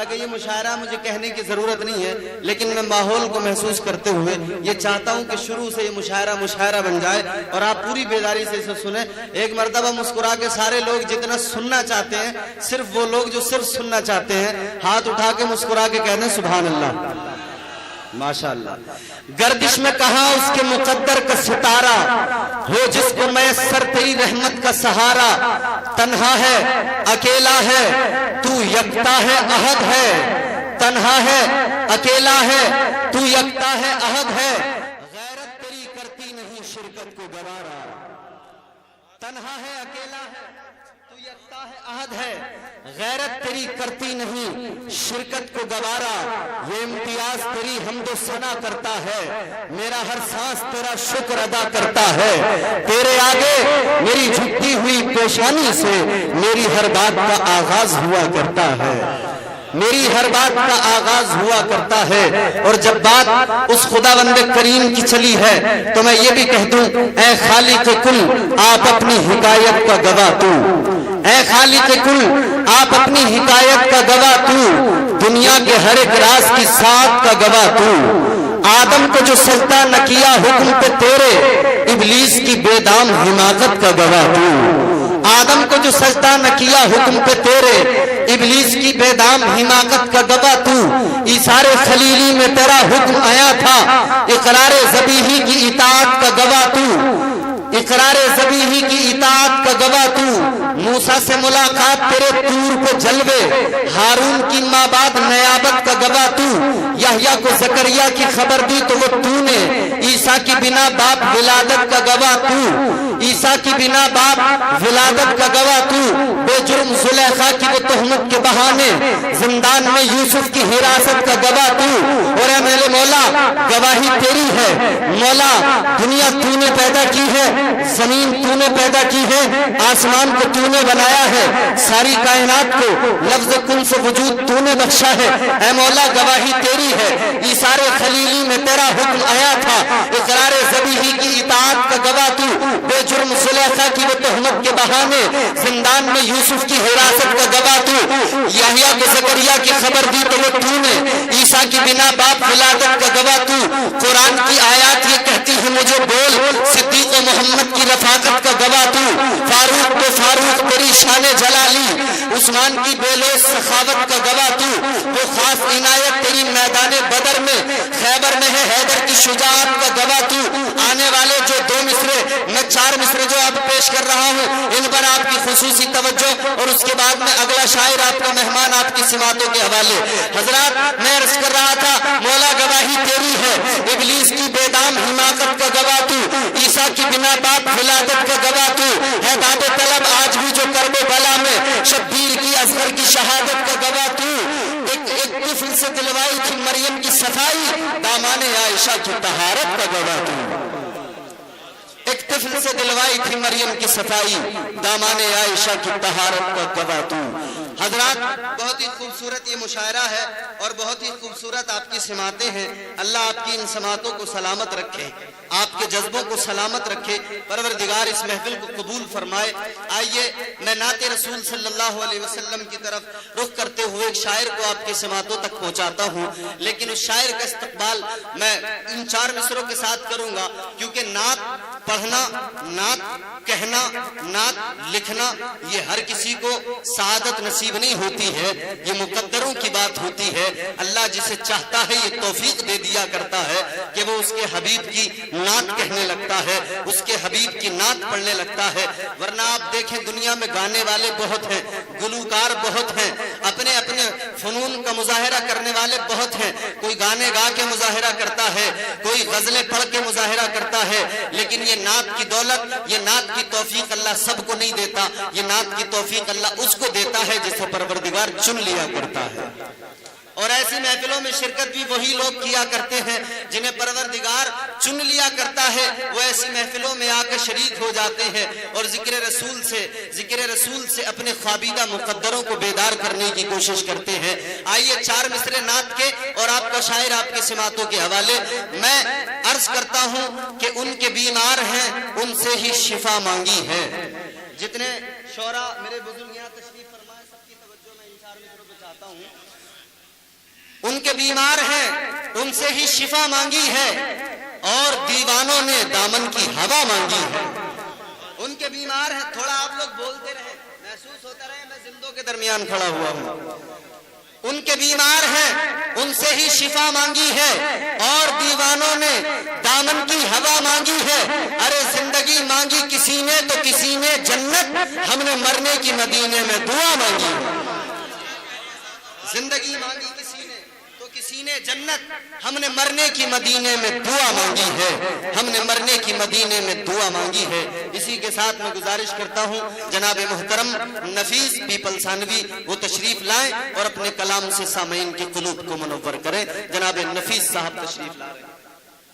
حالانکہ یہ مشاعرہ مجھے کہنے کی ضرورت نہیں ہے، لیکن میں ماحول کو محسوس کرتے ہوئے یہ چاہتا ہوں کہ شروع سے یہ مشاعرہ بن جائے اور آپ پوری بیداری سے اسے سنیں۔ ایک مرتبہ مسکرا کے سارے لوگ جتنا سننا چاہتے ہیں، صرف وہ لوگ جو صرف سننا چاہتے ہیں، ہاتھ اٹھا کے مسکرا کے کہہ دیں سبحان اللہ، ماشاءاللہ۔ گردش میں کہاں اس کے مقدر کا ستارہ ہو جس کو میسر تیری رحمت کا سہارا، تنہا ہے اکیلا ہے تو یکتا ہے احد ہے، تنہا ہے اکیلا ہے تو یکتا ہے احد ہے، غیرت تیری کرتی نہیں شرکت کو گوارا، تنہا ہے اکیلا ہے تو یکتا ہے احد ہے، غیرت تیری کرتی نہیں شرکت کو گوارا، یہ امتیاز تیری حمد و ثنا کرتا ہے، میرا ہر سانس تیرا شکر ادا کرتا ہے، تیرے آگے میری جھکتی ہوئی پیشانی سے میری ہر بات کا آغاز ہوا کرتا ہے، میری ہر بات کا آغاز ہوا کرتا ہے۔ اور جب بات اس خداوند کریم کی چلی ہے تو میں یہ بھی کہہ دوں، اے خالق کل آپ اپنی حکایت کا گواہ تو، اے خالق کل آپ اپنی حکایت کا گواہ تو، دنیا کے ہر ایک راز کی ذات کا گواہ تو، آدم کو جو سجدہ نہ کیا حکم پہ تیرے، ابلیس کی بے دام حماقت کا گواہ تو، آدم کو جو سجدہ نہ کیا حکم پہ تیرے، ابلیس کی بے دام حماقت کا گواہ تو، ایثار خلیلی میں تیرا حکم آیا تھا، اقرار ذبیحی کی اطاعت کا گواہ تو، اقرار ذبیحی کی اطاعت کا گواہ تو، موسیٰ سے ملاقات تیرے طور پہ جلوے، ہارون کی ماں بعد نیابت کا گواہ تو، یحییٰ کو زکریا کی خبر دی تو وہ تو نے، عیسیٰ کی بنا باپ ولادت کا گواہ تو، عیسیٰ کی بنا باپ ولادت کا گواہ تو، بے جرم زلیخا کی وہ تہمت کے بہانے زندان میں یوسف کی حراست کا گواہ تو، اور اے میرے مولا گواہی تیری ہے، مولا دنیا تو نے پیدا کی ہے، زمین تو نے پیدا کی ہے، آسمان کو تو نے بنایا ہے، ساری کائنات کو لفظ کن سے وجود تو نے بخشا ہے، اے مولا گواہی تیری ہے، ایثار خلیلی میں تیرا حکم آیا تھا، اقرار ذبیحی کی اطاعت کا گواہ تو، بے جرم زلیخا کی وہ تہمت کے بہانے زندان میں یوسف کی حراست کا گواہ تو، یحییٰ کو زکریا کی خبر دی تو وہ تو نے، عیسیٰ کی بنا باپ ولادت کا گواہ تو، قرآن کی آیات یہ کہتی ہے مجھے بول، صدیق محمد کی رفاقت کا گواہ تو، فاروق تو فاروق تیری شان جلالی، عثمان کی بے لوث سخاوت کا گواہ تو، وہ خاص عنایت تیری میدان بدر میں خیبر میں ہے حیدر کی شجاعت کا گواہ تو، آنے والے جو دو مصرے میں چار مصرے جو اب پیش کر رہا ہوں ان پر آپ کی خصوصی توجہ، اور اس کے بعد میں اگلا شاعر آپ کا مہمان آپ کی سماعتوں کے حوالے۔ حضرات میں عرض کر رہا تھا مولا گواہی تیری ہے، ابلیس کی بے دام حماقت کا گواہ تو، عیسیٰ کی بنا باپ ولادت کا گواہ تو، ہے داد طلب آج بھی جو کرب و بلا میں شبیر کی اصغر کی شہادت کا گواہ تو، ایک طفل سے دلوائی تھی مریم کی صفائی، دامان عائشہ کی طہارت کا گواہ تو، ایک طفل سے دلوائی تھی مریم کی صفائی، دامان عائشہ کی طہارت کا گواہ تو۔ حضرات بہت ہی خوبصورت یہ مشاعرہ ہے اور بہت ہی خوبصورت آپ کی سماعتیں ہیں، اللہ آپ کی ان سماعتوں کو سلامت رکھے، آپ کے جذبوں کو سلامت رکھے، پروردگار اس محفل کو قبول فرمائے۔ آئیے میں نعت رسول صلی اللہ علیہ وسلم کی طرف رخ کرتے ہوئے ایک شاعر کو آپ کے سماعتوں تک پہنچاتا ہوں، لیکن اس شاعر کا استقبال میں ان چار مصروں کے ساتھ کروں گا، کیونکہ نعت پڑھنا، نعت کہنا، نعت لکھنا یہ ہر کسی کو سعادت نصیب نہیں ہوتی ہے، یہ مقدروں کی بات ہوتی ہے، اللہ جسے چاہتا ہے یہ توفیق دے دیا کرتا ہے کہ وہ اس کے حبیب کی نعت کہنے لگتا ہے، اس کے حبیب کی نعت پڑھنے لگتا ہے، ورنہ آپ دیکھیں دنیا میں گانے والے بہت ہیں، گلوکار بہت ہیں، اپنے اپنے فنون کا مظاہرہ کرنے والے بہت ہیں، کوئی گانے گا کے مظاہرہ کرتا ہے، کوئی غزلیں پڑھ کے مظاہرہ کرتا ہے، لیکن یہ نعت کی دولت، یہ نعت کی توفیق اللہ سب کو نہیں دیتا، یہ نعت کی توفیق اللہ اس کو دیتا ہے جسے پروردگار چن لیا کرتا ہے۔ اور ایسی محفلوں میں شرکت بھی وہی لوگ کیا کرتے ہیں جنہیں پروردگار چن لیا کرتا ہے، وہ ایسی محفلوں میں آ کر شریک ہو جاتے ہیں اور ذکر رسول سے اپنے خوابیدہ مقدروں کو بیدار کرنے کی کوشش کرتے ہیں۔ آئیے چار مصرے نعت کے اور آپ کا شاعر آپ کے سماعتوں کے حوالے میں عرض کرتا ہوں کہ ان کے بیمار ہیں ان سے ہی شفا مانگی ہے۔ جتنے شعراء میرے بزرگ یہاں تشریف فرمائے سب کی توجہ میں ان چار مصروں پہ چاہتا ہوں۔ ان کے بیمار ہیں ان سے ہی شفا مانگی ہے اور دیوانوں نے دامن کی ہوا مانگی ہے. ان کے بیمار ہیں، تھوڑا آپ لوگ بولتے رہے، محسوس ہوتا رہے میں زندوں کے درمیان کھڑا ہوا ہوں. ان کے بیمار ہیں ان سے ہی شفا مانگی ہے اور دیوانوں نے دامن کی ہوا مانگی ہے. ارے زندگی مانگی کسی نے تو کسی نے جنت، ہم نے مرنے کی مدینے میں دعا مانگی ہے. زندگی مانگی کسی نے تو کسی نے جنت، ہم نے مرنے کی مدینے میں دعا مانگی ہے. ہم نے مرنے کی مدینے میں دعا مانگی ہے. اسی کے ساتھ میں گزارش کرتا ہوں جناب محترم نفیس پیپل ثانوی وہ تشریف لائیں اور اپنے کلام سے سامعین کے قلوب کو منور کریں. جناب نفیس صاحب تشریف لائیں.